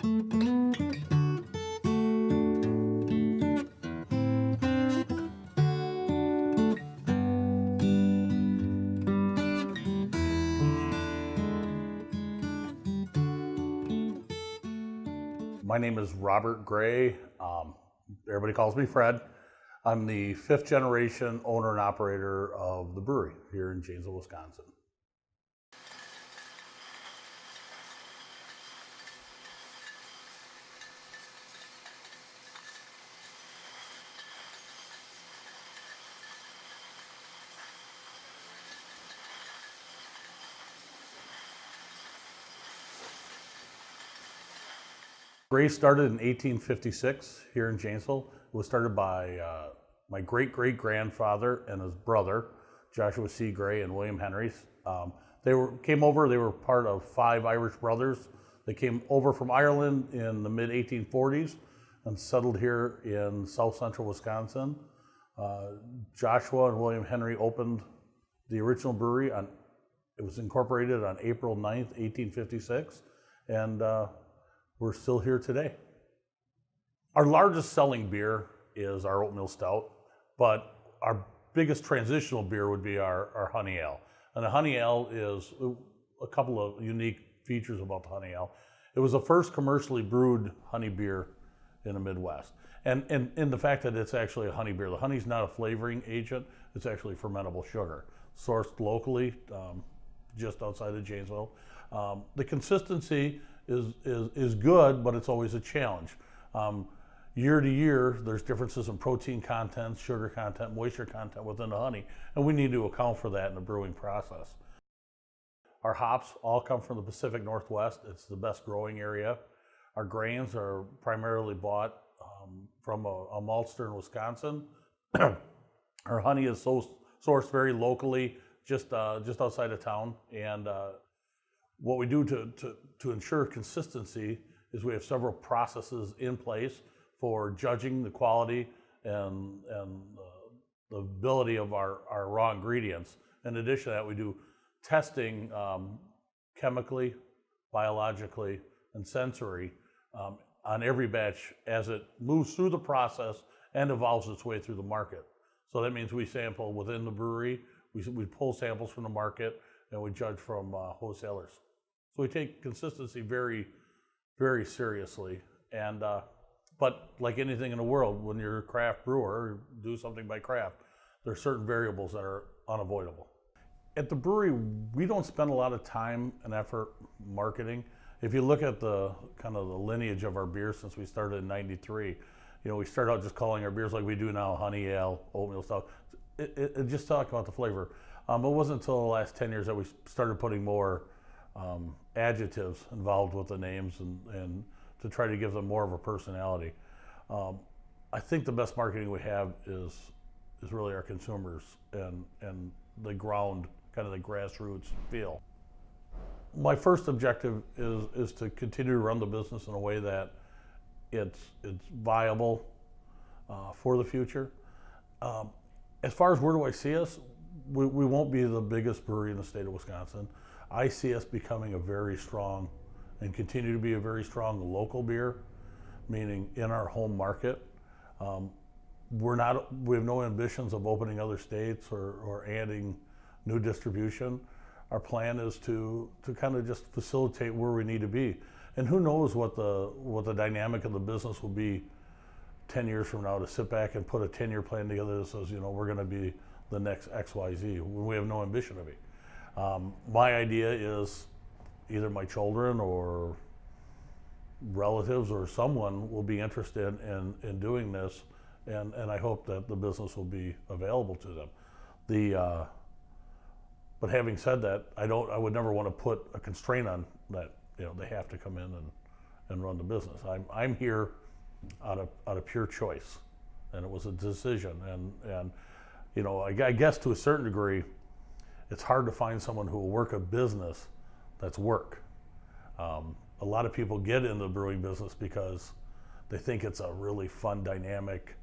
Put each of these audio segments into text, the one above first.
My name is Robert Gray. Everybody calls me Fred. I'm the 5th generation owner and operator of the brewery here in Janesville, Wisconsin. Gray started in 1856 here in Janesville. It was started by my great-great-grandfather and his brother, Joshua C. Gray and William Henry. They were part of 5 Irish brothers. They came over from Ireland in the mid-1840s and settled here in south central Wisconsin. Joshua and William Henry opened the original brewery it was incorporated on April 9th, 1856, and we're still here today. Our largest selling beer is our oatmeal stout, but our biggest transitional beer would be our honey ale. And the honey ale is a couple of unique features about the honey ale. It was the first commercially brewed honey beer in the Midwest. And the fact that it's actually a honey beer. The honey's not a flavoring agent, it's actually fermentable sugar. Sourced locally, just outside of Janesville. The consistency is good, but it's always a challenge. Year to year, there's differences in protein content, sugar content, moisture content within the honey, and we need to account for that in the brewing process. Our hops all come from the Pacific Northwest. It's the best growing area. Our grains are primarily bought from a maltster in Wisconsin. Our honey is sourced very locally, just outside of town, and what we do to ensure consistency is we have several processes in place for judging the quality and the ability of our raw ingredients. In addition to that, we do testing chemically, biologically, and sensory on every batch as it moves through the process and evolves its way through the market. So that means we sample within the brewery, we pull samples from the market, and we judge from wholesalers. So we take consistency very, very seriously. And but like anything in the world, when you're a craft brewer, do something by craft, there are certain variables that are unavoidable. At the brewery, we don't spend a lot of time and effort marketing. If you look at the kind of the lineage of our beer since we started in '93, we started out just calling our beers like we do now, honey ale, oatmeal stout. It just talk about the flavor. It wasn't until the last 10 years that we started putting more adjectives involved with the names and to try to give them more of a personality. I think the best marketing we have is really our consumers and the ground, kind of the grassroots feel. My first objective is to continue to run the business in a way that it's viable for the future. As far as where do I see us, we won't be the biggest brewery in the state of Wisconsin. I see us becoming a very strong and continue to be a very strong local beer, meaning in our home market. We have no ambitions of opening other states or adding new distribution. Our plan is to kind of just facilitate where we need to be. And who knows what the dynamic of the business will be 10 years from now, to sit back and put a 10-year plan together that says, we're going to be the next XYZ. We have no ambition to be. My idea is either my children or relatives or someone will be interested in doing this, and I hope that the business will be available to them. But having said that, I would never want to put a constraint on that. They have to come in and run the business. I'm here out of pure choice, and it was a decision. And I guess to a certain degree, it's hard to find someone who will work a business that's work. A lot of people get in the brewing business because they think it's a really fun dynamic.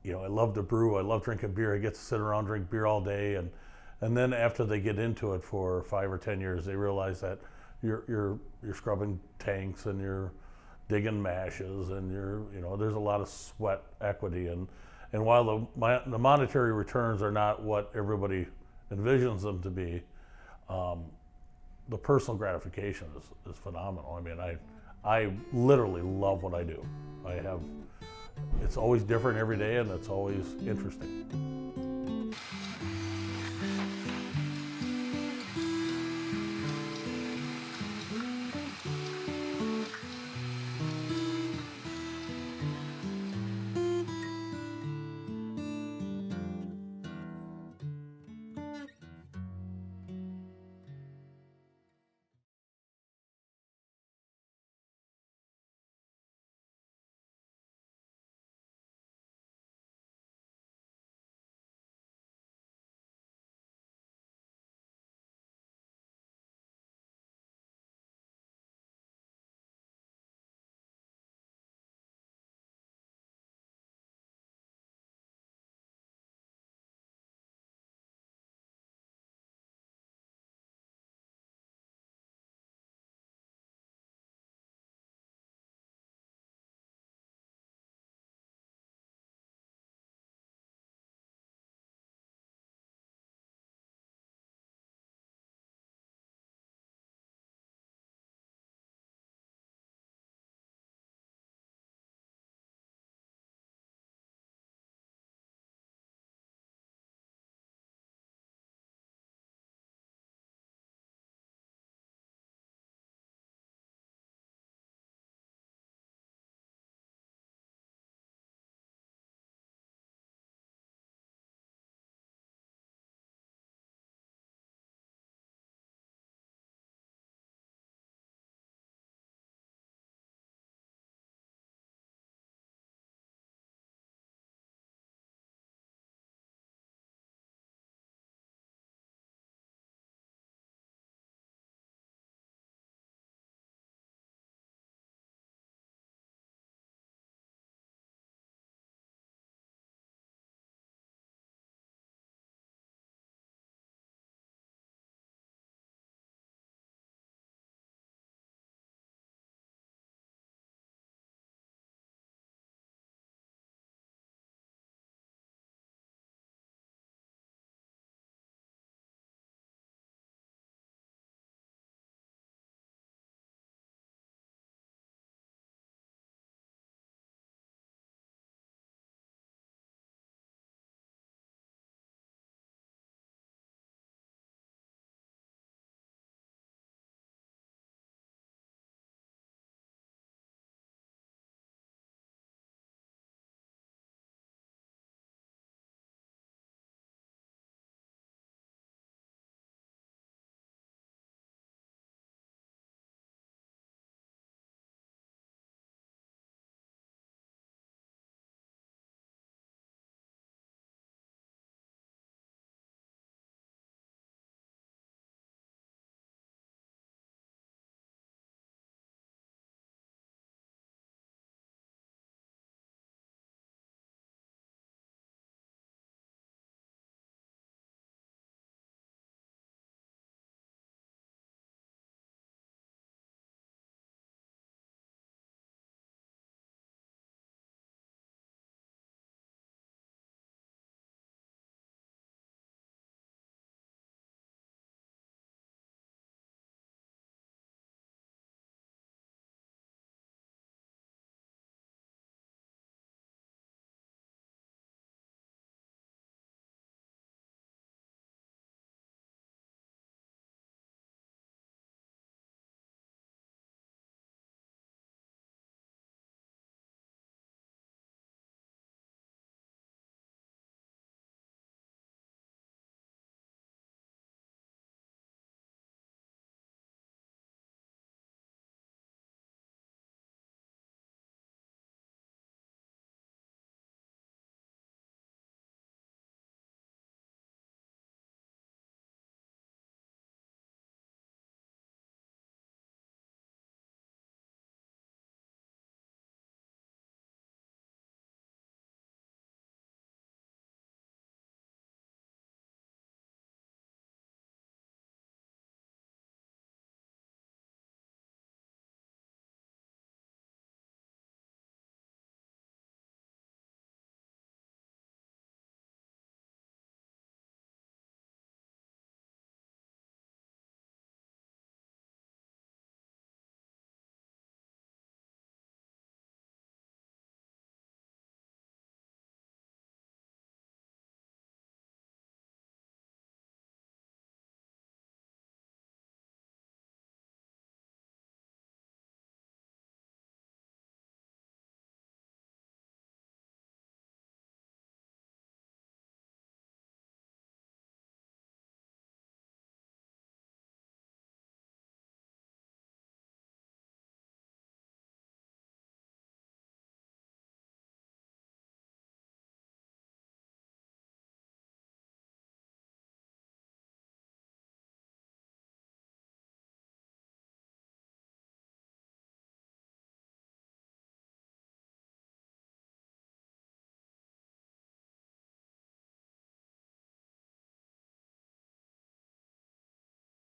I love to brew, I love drinking beer, I get to sit around, drink beer all day, and then after they get into it for 5 or 10 years, they realize that you're scrubbing tanks and you're digging mashes, and there's a lot of sweat equity, and while the monetary returns are not what everybody envisions them to be, the personal gratification is phenomenal. I mean, I literally love what I do. It's always different every day, and it's always interesting.